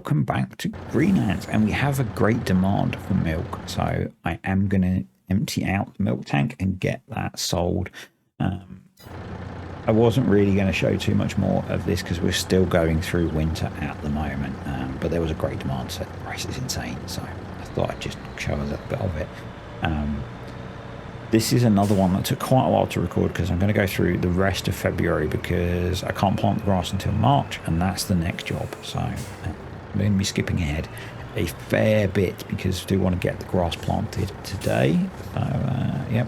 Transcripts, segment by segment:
welcome back to Greenlands, and we have a great demand for milk, so I am going to empty out the milk tank and get that sold. I wasn't really going to show too much more of this because we're still going through winter at the moment, but there was a great demand, so the price is insane, so I thought I'd just show a little bit of it. This is another one that took quite a while to record because I'm going to go through the rest of February because I can't plant the grass until March, and that's the next job. So I'm going to be skipping ahead a fair bit because I do want to get the grass planted today. So, yep.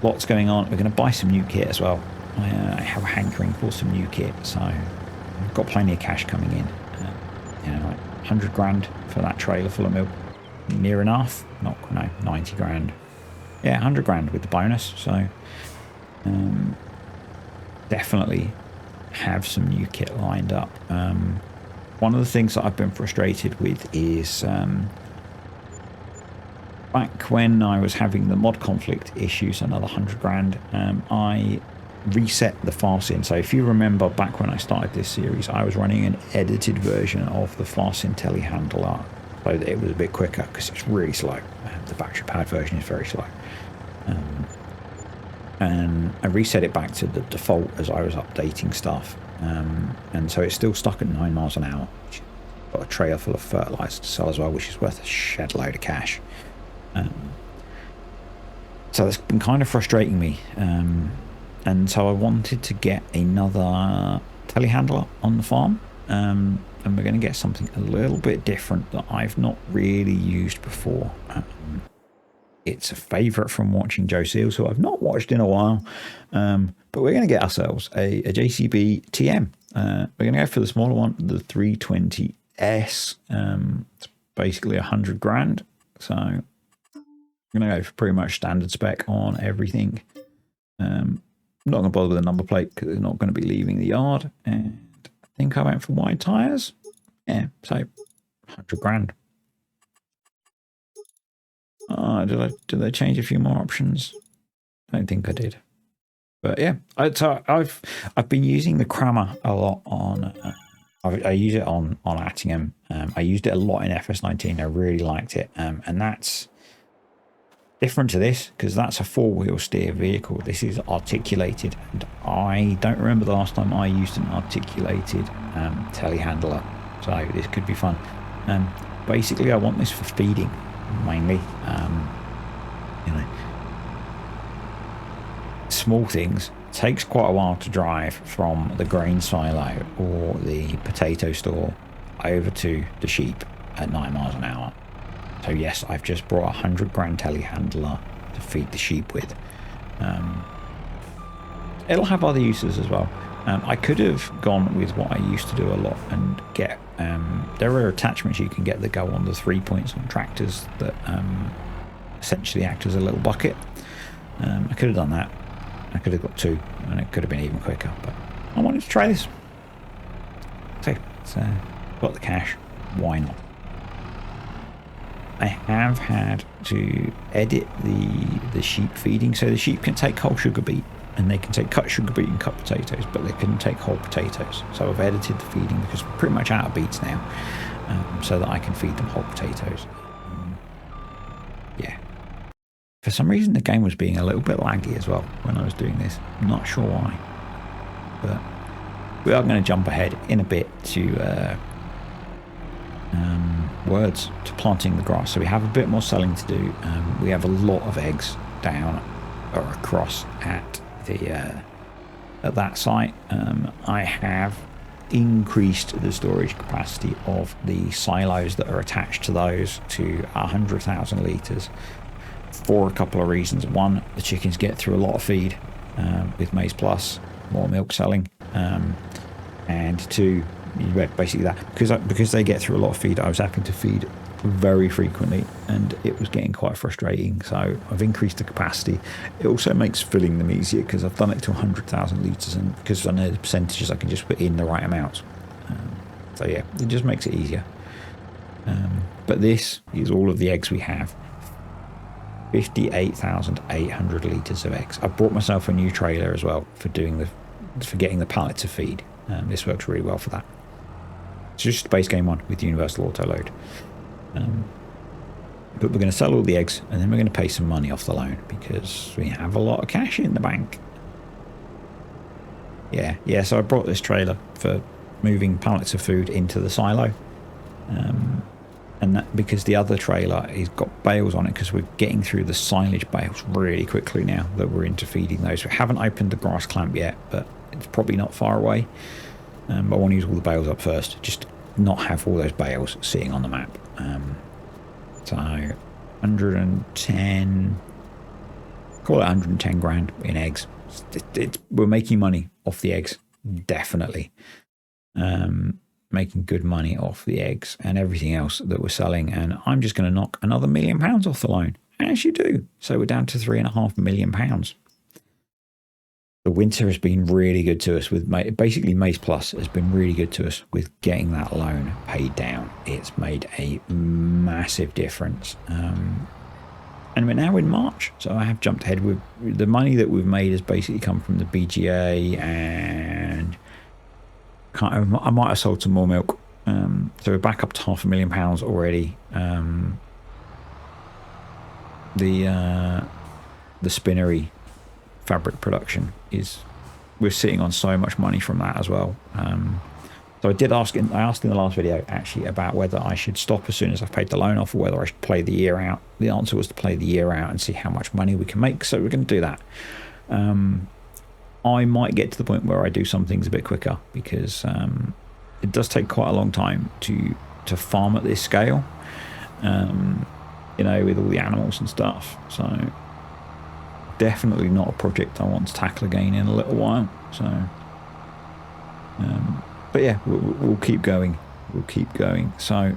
Lots going on. We're going to buy some new kit as well. I have a hankering for some new kit, so I've got plenty of cash coming in. Like 100 grand for that trailer full of milk. Near enough. Not, no, 90 grand. Yeah, 100 grand with the bonus, so definitely have some new kit lined up. One of the things that I've been frustrated with is back when I was having the mod conflict issues, another 100 grand, I reset the Farsin. So if you remember back when I started this series, I was running an edited version of the Farsin telehandler so that it was a bit quicker because it's really slow. The battery powered version is very slow. And I reset it back to the default as I was updating stuff, and so it's still stuck at 9 miles an hour. Got a trailer full of fertilizer to sell as well, which is worth a shed load of cash. So that's been kind of frustrating me, and so I wanted to get another telehandler on the farm, and we're going to get something a little bit different that I've not really used before. It's a favourite from watching Joe Seals, who I've not watched in a while. But we're going to get ourselves a JCB TM. We're going to go for the smaller one, the 320S. It's basically 100 grand. So I'm going to go for pretty much standard spec on everything. I'm not going to bother with a number plate because it's not going to be leaving the yard. And I think I went for wide tyres. Yeah, so 100 grand. Did I change a few more options? I don't think I did. But yeah, I've been using the Crammer a lot on. I use it on Attingham. I used it a lot in FS19. I really liked it, and that's different to this because that's a 4-wheel steer vehicle. This is articulated, and I don't remember the last time I used an articulated telehandler. So this could be fun. Basically, I want this for feeding. Mainly, small things. Takes quite a while to drive from the grain silo or the potato store over to the sheep at 9 miles an hour. So yes, I've just brought a 100 grand telehandler to feed the sheep with. It'll have other uses as well. I could have gone with what I used to do a lot and get there are attachments you can get that go on the 3 points on tractors that essentially act as a little bucket. I could have done that. I could have got 2 and it could have been even quicker, but I wanted to try this. So got the cash, why not? I have had to edit the sheep feeding, so the sheep can take whole sugar beet and they can take cut sugar beet and cut potatoes, but they couldn't take whole potatoes. So I've edited the feeding because we're pretty much out of beets now, so that I can feed them whole potatoes. Yeah. For some reason the game was being a little bit laggy as well when I was doing this. I'm not sure why. But we are going to jump ahead in a bit to words to planting the grass. So we have a bit more selling to do. We have a lot of eggs down or across at that site. I have increased the storage capacity of the silos that are attached to those to 100,000 litres for a couple of reasons. One, the chickens get through a lot of feed with Maize Plus, more milk selling, and 2, basically that because they get through a lot of feed, I was having to feed very frequently and it was getting quite frustrating, so I've increased the capacity. It also makes filling them easier because I've done it to 100,000 litres, and because I know the percentages I can just put in the right amount. So yeah, it just makes it easier. But this is all of the eggs we have. 58,800 litres of eggs. I've brought myself a new trailer as well for getting the pallet to feed. This works really well for that. It's just a base game one with universal auto load. But we're going to sell all the eggs, and then we're going to pay some money off the loan because we have a lot of cash in the bank. Yeah, so I brought this trailer for moving pallets of food into the silo. And that because the other trailer has got bales on it, because we're getting through the silage bales really quickly now that we're into feeding those. We haven't opened the grass clamp yet, but it's probably not far away. But I want to use all the bales up first, just not have all those bales sitting on the map. So 110, call it 110 grand in eggs. We're making money off the eggs, definitely. Making good money off the eggs and everything else that we're selling. And I'm just going to knock another £1 million off the loan, as you do. So we're down to £3.5 million. The winter has been really good to us with basically Maze Plus has been really good to us with getting that loan paid down. It's made a massive difference. And we're now in March, so I have jumped ahead with the money that we've made has basically come from the BGA, and I might have sold some more milk. So we're back up to £500,000 already. The spinnery fabric production we're sitting on so much money from that as well. So I asked in the last video actually about whether I should stop as soon as I've paid the loan off, or whether I should play the year out. The answer was to play the year out and see how much money we can make. So we're going to do that. I might get to the point where I do some things a bit quicker, because it does take quite a long time to farm at this scale, with all the animals and stuff. So definitely not a project I want to tackle again in a little while. So but yeah, we'll keep going. So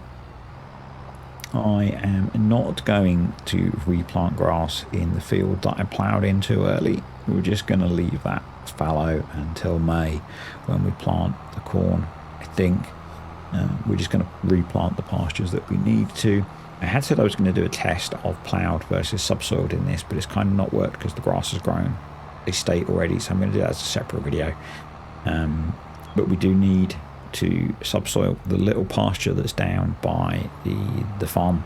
I am not going to replant grass in the field that I ploughed in too early. We're just going to leave that fallow until May, when we plant the corn. I think we're just going to replant the pastures that we need to. I had said I was going to do a test of ploughed versus subsoiled in this, but it's kind of not worked because the grass has grown a state already, so I'm going to do that as a separate video. But we do need to subsoil the little pasture that's down by the farm.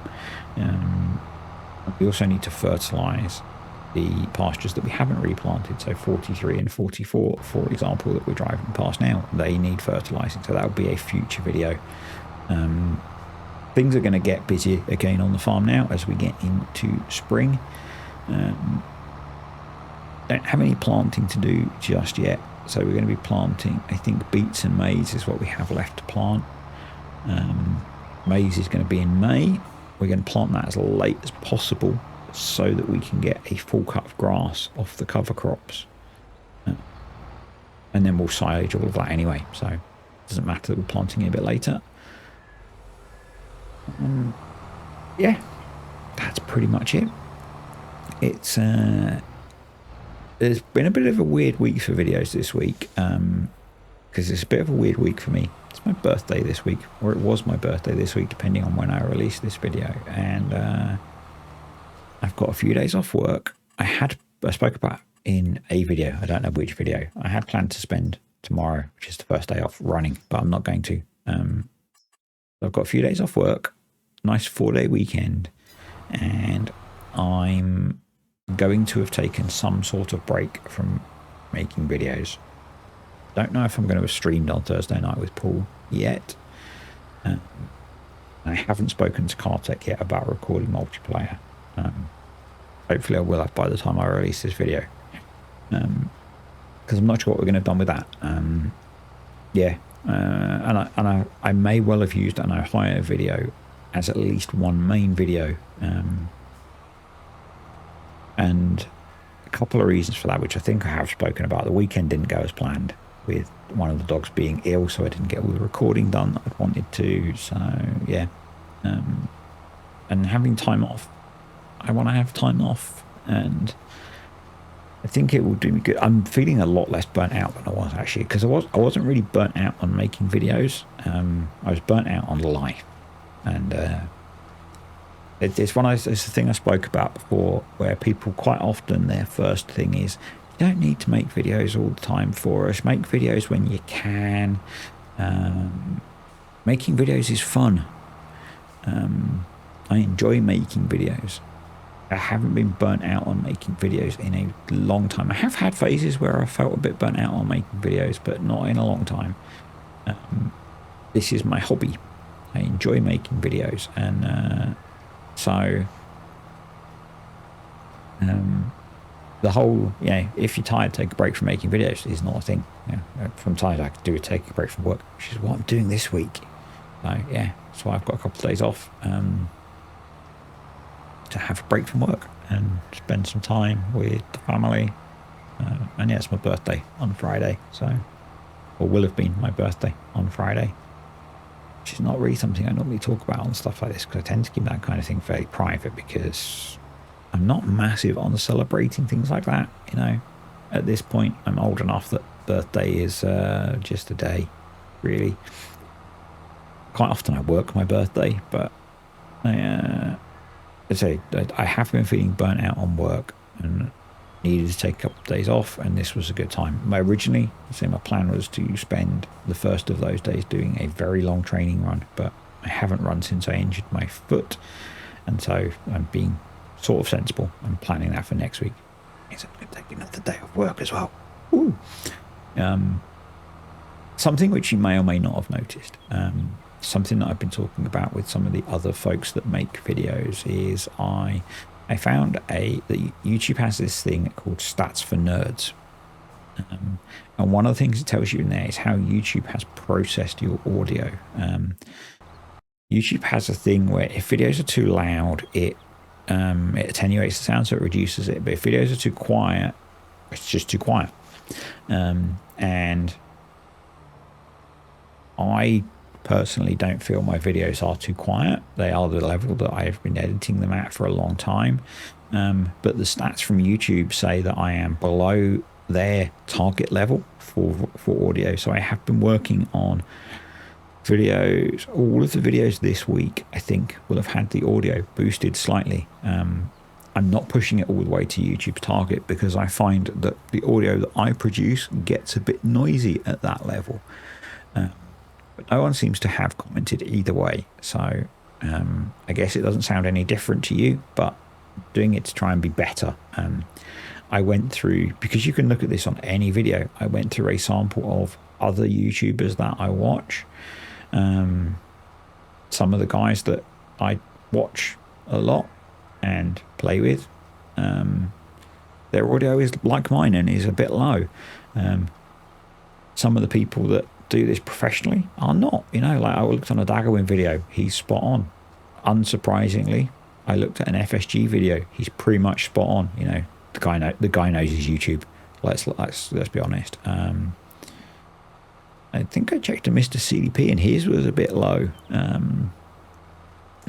We also need to fertilise the pastures that we haven't replanted, so 43 and 44, for example, that we're driving past now. They need fertilising, so that will be a future video. Things are going to get busy again on the farm now as we get into spring. Don't have any planting to do just yet, so we're going to be planting, I think, beets and maize is what we have left to plant. Maize is going to be in May. We're going to plant that as late as possible so that we can get a full cut of grass off the cover crops. And then we'll silage all of that anyway, so it doesn't matter that we're planting it a bit later. Yeah, that's pretty much it. It's there's been a bit of a weird week for videos this week, because it's a bit of a weird week for me. It's my birthday this week, or it was my birthday this week, depending on when I release this video, and I've got a few days off work. I spoke about in a video, I don't know which video, I had planned to spend tomorrow, which is the first day off, running, but I'm not going to. I've got a few days off work, nice 4-day weekend, and I'm going to have taken some sort of break from making videos. Don't know if I'm going to have streamed on Thursday night with Paul yet. I haven't spoken to Cartech yet about recording multiplayer. Hopefully I will have by the time I release this video, because I'm not sure what we're going to have done with that. And I may well have used an Ohio video as at least one main video, and a couple of reasons for that, which I think I have spoken about. The weekend didn't go as planned, with one of the dogs being ill, so I didn't get all the recording done that I wanted to. So yeah, and having time off, I want to have time off, and I think it will do me good. I'm feeling a lot less burnt out than I was, actually, because I wasn't really burnt out on making videos. I was burnt out on life, and it's the thing I spoke about before, where people quite often, their first thing is, you don't need to make videos all the time for us. Make videos when you can. making videos is fun. I enjoy making videos. I haven't been burnt out on making videos in a long time. I have had phases where I felt a bit burnt out on making videos, but not in a long time. This is my hobby. I enjoy making videos, and so the whole, if you're tired, take a break from making videos is not a thing. From tired, I could take a break from work, which is what I'm doing this week. So yeah, that's why I've got a couple of days off to have a break from work and spend some time with the family. And yeah, it's my birthday on Friday, or will have been my birthday on Friday, which is not really something I normally talk about on stuff like this, because I tend to keep that kind of thing fairly private, because I'm not massive on celebrating things like that. At this point, I'm old enough that birthday is just a day, really. Quite often I work my birthday, but I have been feeling burnt out on work and needed to take a couple of days off, and this was a good time. My plan was to spend the first of those days doing a very long training run, but I haven't run since I injured my foot, and so I'm being sort of sensible. I'm planning that for next week. Means I'm going to take another day of work as well. Ooh. Something which you may or may not have noticed, something that I've been talking about with some of the other folks that make videos, is I found that YouTube has this thing called Stats for Nerds. And one of the things it tells you in there is how YouTube has processed your audio. YouTube has a thing where if videos are too loud, it attenuates the sound, so it reduces it. But if videos are too quiet, it's just too quiet. And I personally don't feel my videos are too quiet. They are the level that I've been editing them at for a long time. But the stats from YouTube say that I am below their target level for audio. So I have been working on videos. All of the videos this week, I think, will have had the audio boosted slightly. I'm not pushing it all the way to YouTube's target, because I find that the audio that I produce gets a bit noisy at that level. But no one seems to have commented either way. So I guess it doesn't sound any different to you, but doing it to try and be better. I went through, because you can look at this on any video, I went through a sample of other YouTubers that I watch. Some of the guys that I watch a lot and play with, their audio is like mine and is a bit low. Some of the people that do this professionally are not. Like I looked on a Daggerwin video, he's spot on. Unsurprisingly, I looked at an FSG video, he's pretty much spot on. The guy knows his YouTube. Let's be honest. I think I checked a Mr. CDP and his was a bit low.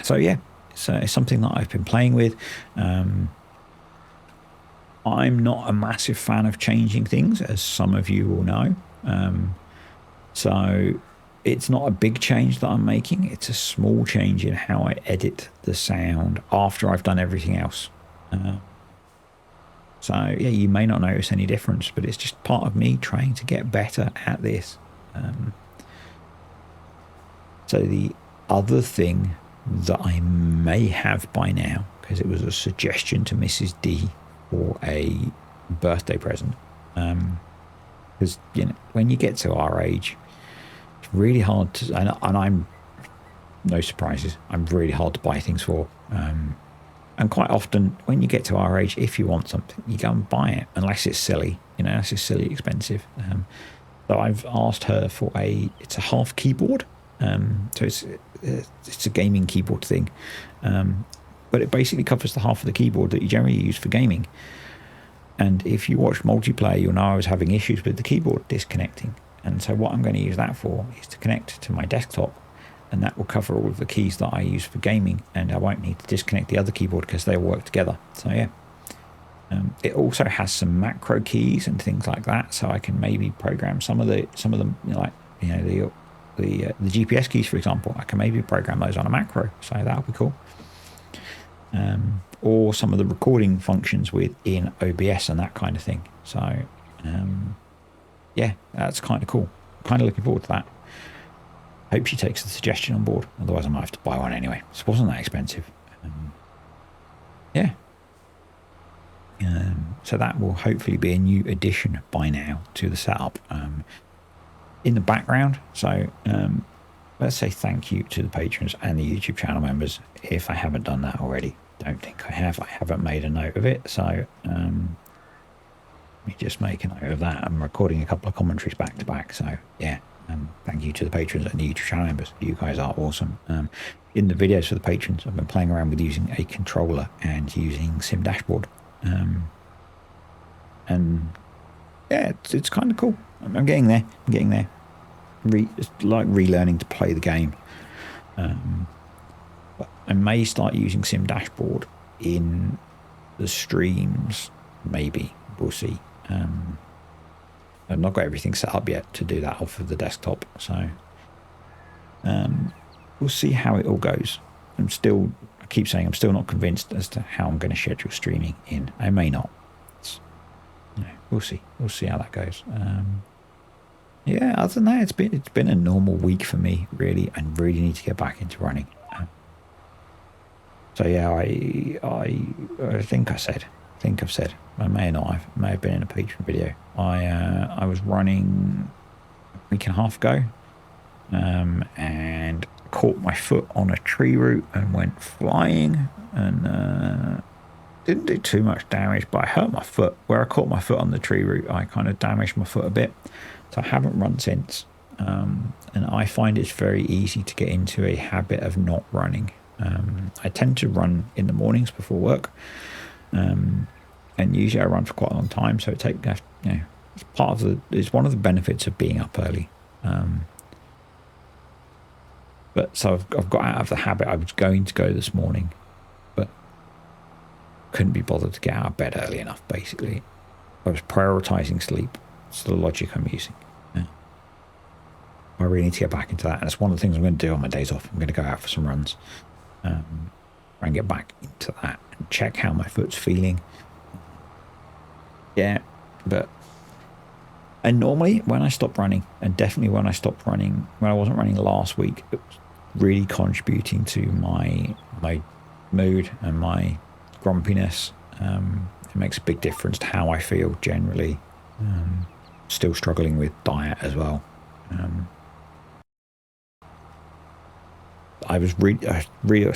So yeah, it's something that I've been playing with. I'm not a massive fan of changing things, as some of you will know. So it's not a big change that I'm making. It's a small change in how I edit the sound after I've done everything else. So yeah, you may not notice any difference, but it's just part of me trying to get better at this. So the other thing that I may have by now, because it was a suggestion to Mrs. D for a birthday present, because when you get to our age, it's really hard to, and I'm no surprises, I'm really hard to buy things for. And quite often when you get to our age, if you want something, you go and buy it, unless it's silly, unless it's silly expensive. So I've asked her for it's a half keyboard. So it's a gaming keyboard thing. But it basically covers the half of the keyboard that you generally use for gaming. And if you watch multiplayer, you'll know I was having issues with the keyboard disconnecting. And so what I'm going to use that for is to connect to my desktop, and that will cover all of the keys that I use for gaming, and I won't need to disconnect the other keyboard because they work together. So yeah. It also has some macro keys and things like that, so I can maybe program some of them, like the GPS keys, for example. I can maybe program those on a macro, so that'll be cool. Or some of the recording functions within OBS and that kind of thing. So yeah, that's kind of cool. Kind of looking forward to that. hope she takes the suggestion on board. Otherwise, I might have to buy one anyway. It wasn't that expensive. Yeah. So that will hopefully be a new addition by now to the setup in the background. So let's say thank you to the patrons and the YouTube channel members if I haven't done that already. Don't think I have. I haven't made a note of it. So let me just make a note of that. I'm recording a couple of commentaries back to back. So yeah, thank you to the patrons and the YouTube channel members. You guys are awesome. In the videos for the patrons, I've been playing around with using a controller and using Sim Dashboard. And yeah, it's kind of cool. I'm getting there. It's like relearning to play the game. But I may start using Sim Dashboard in the streams. Maybe we'll see. I've not got everything set up yet to do that off of the desktop, so we'll see how it all goes. I keep saying I'm still not convinced as to how I'm going to schedule streaming in. I may not. We'll see. We'll see how that goes. Yeah, other than that, it's been a normal week for me, really. I really need to get back into running. So yeah, I think I've said. I may not have. May have been in a Patreon video. I was running a week and a half ago, and caught my foot on a tree root and went flying, and didn't do too much damage, but I hurt my foot. Where I caught my foot on the tree root, I kind of damaged my foot a bit. So I haven't run since, and I find it's very easy to get into a habit of not running. I tend to run in the mornings before work, and usually I run for quite a long time. So it's one of the benefits of being up early. But so I've got out of the habit. I was going to go this morning, but couldn't be bothered to get out of bed early enough. Basically, I was prioritizing sleep. It's the logic I'm using. Yeah. I really need to get back into that, and it's one of the things I'm going to do on my days off. I'm going to go out for some runs, and get back into that and check how my foot's feeling. Yeah, and normally when I stop running, and definitely when I stopped running, when I wasn't running last week, it was really contributing to my mood and my grumpiness. It makes a big difference to how I feel generally. Still struggling with diet as well. I was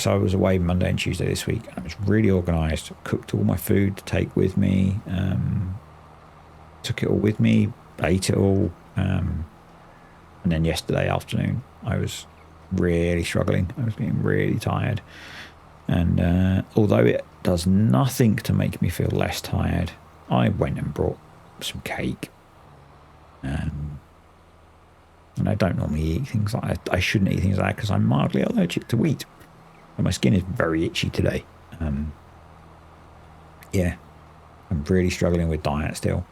so I was away Monday and Tuesday this week, and I was really organised. Cooked all my food to take with me. Took it all with me. Ate it all. And then yesterday afternoon, I was really struggling. I was getting really tired. And although it does nothing to make me feel less tired, I went and brought some cake. And I don't normally eat things like that. I shouldn't eat things like that because I'm mildly allergic to wheat. And my skin is very itchy today. Yeah, I'm really struggling with diet still.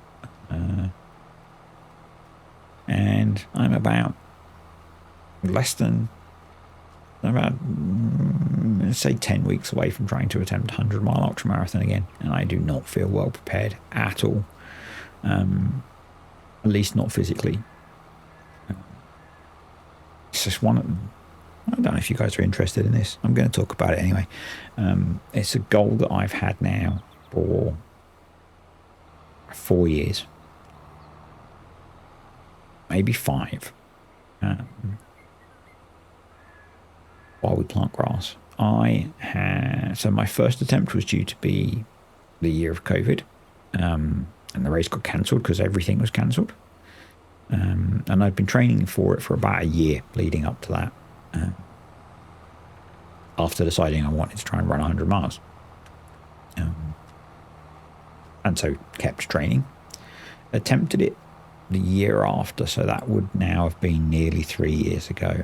And I'm about say 10 weeks away from trying to attempt a 100-mile ultramarathon again, and I do not feel well prepared at all. At least not physically. It's just I don't know if you guys are interested in this. I'm going to talk about it anyway. It's a goal that I've had now for 4 years, maybe 5. While we plant grass, so my first attempt was due to be the year of COVID, and the race got cancelled because everything was cancelled. And I'd been training for it for about a year leading up to that, after deciding I wanted to try and run 100 miles. And so kept training. Attempted it the year after, so that would now have been nearly 3 years ago,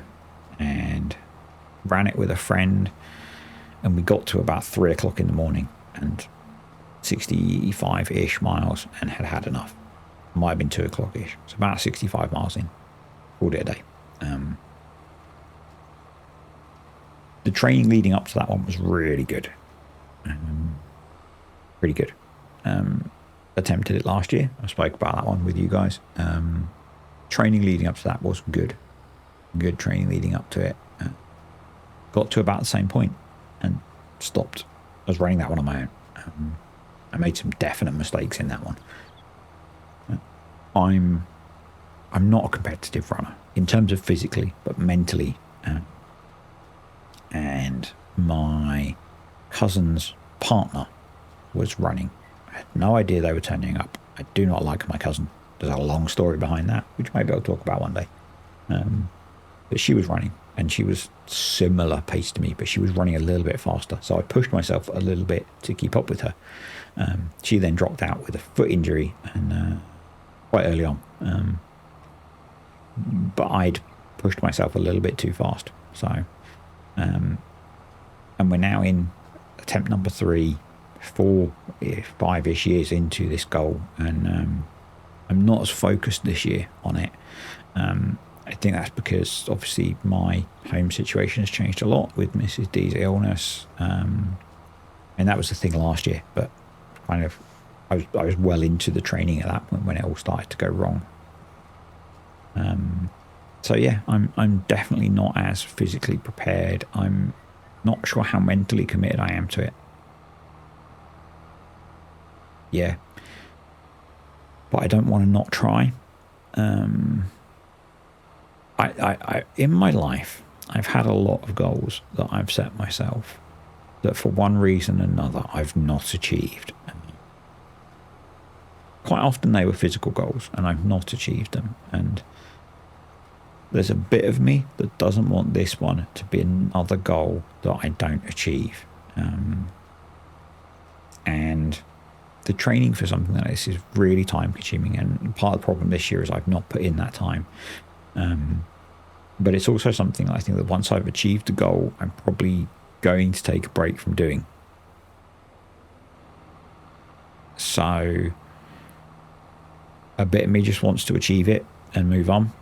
and ran it with a friend, and we got to about 3 o'clock in the morning and 65-ish miles and had enough. Might have been 2 o'clock-ish, so about 65 miles in. Called it a day. The training leading up to that one was really good. Pretty good. Attempted it last year. I spoke about that one with you guys. Training leading up to that was good. good training leading up to it. Got to about the same point and stopped. I was running that one on my own. I made some definite mistakes in that one. I'm not a competitive runner in terms of physically, but mentally. And my cousin's partner was running. I had no idea they were turning up. I do not like my cousin. There's a long story behind that, which maybe I'll talk about one day. But she was running, and she was similar pace to me, but she was running a little bit faster. So I pushed myself a little bit to keep up with her. She then dropped out with a foot injury, and quite early on. But I'd pushed myself a little bit too fast. So, and we're now in attempt number 3, 4, 5-ish years into this goal, and I'm not as focused this year on it. I think that's because obviously my home situation has changed a lot with Mrs. D's illness, and that was the thing last year. But kind of, I was well into the training at that point when it all started to go wrong. So yeah, I'm definitely not as physically prepared. I'm not sure how mentally committed I am to it. Yeah, but I don't want to not try. I in my life, I've had a lot of goals that I've set myself that for one reason or another I've not achieved. Quite often they were physical goals and I've not achieved them, and there's a bit of me that doesn't want this one to be another goal that I don't achieve. And the training for something like this is really time consuming, and part of the problem this year is I've not put in that time. But it's also something I think that once I've achieved the goal, I'm probably going to take a break from doing. So a bit of me just wants to achieve it and move on,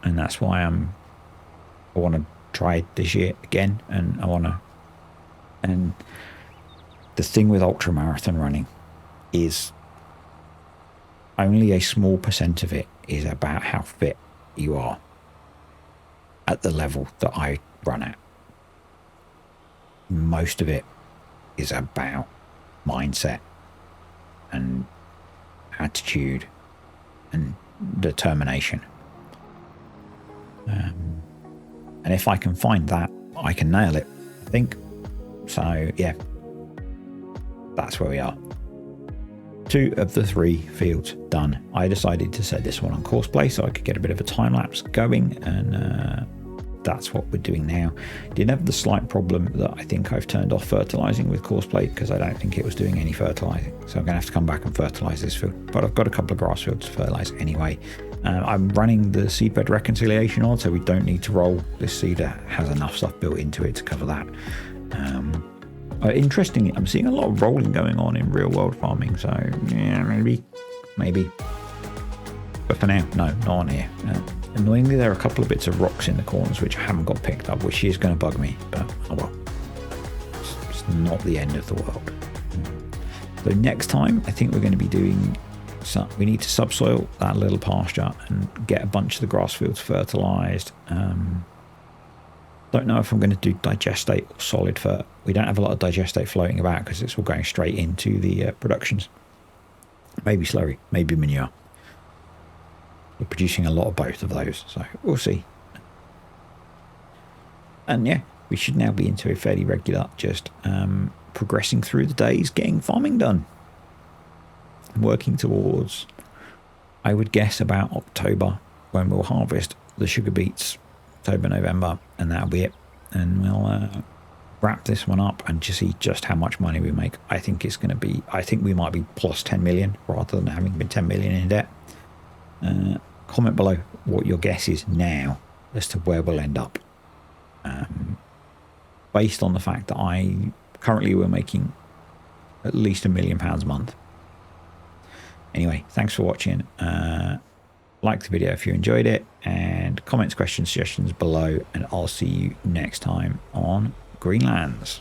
and that's why I want to try it this year again, and and the thing with ultra marathon running is only a small % of it is about how fit you are at the level that I run at. Most of it is about mindset and attitude and determination. And if I can find that, I can nail it, I think. So yeah, that's where we are. 2 of the 3 fields done. I decided to set this one on course play so I could get a bit of a time lapse going, and that's what we're doing now. Did have the slight problem that I think I've turned off fertilizing with course play because I don't think it was doing any fertilizing, so I'm gonna have to come back and fertilize this field, but I've got a couple of grass fields to fertilize anyway. I'm running the seedbed reconciliation on, so we don't need to roll. This seeder has enough stuff built into it to cover that. Interestingly, I'm seeing a lot of rolling going on in real world farming, so yeah, maybe. But for now, no, not on here. Annoyingly, there are a couple of bits of rocks in the corners which I haven't got picked up, which is going to bug me, but oh well. It's not the end of the world. So next time, I think we're going to be doing we need to subsoil that little pasture and get a bunch of the grass fields fertilized. Don't know if I'm going to do digestate or solid fert. We don't have a lot of digestate floating about because it's all going straight into the productions. Maybe slurry, maybe manure. We're producing a lot of both of those, so we'll see. And yeah, we should now be into a fairly regular, just progressing through the days, getting farming done. Working towards, I would guess, about October when we'll harvest the sugar beets. October, November, and that'll be it. And we'll wrap this one up and just see just how much money we make. I think it's going to be, I think we might be plus 10 million rather than having been 10 million in debt. Comment below what your guess is now as to where we'll end up. Based on the fact that currently we're making at least £1 million a month. Anyway, thanks for watching. Like the video if you enjoyed it, and comments, questions, suggestions below, and I'll see you next time on Greenlands.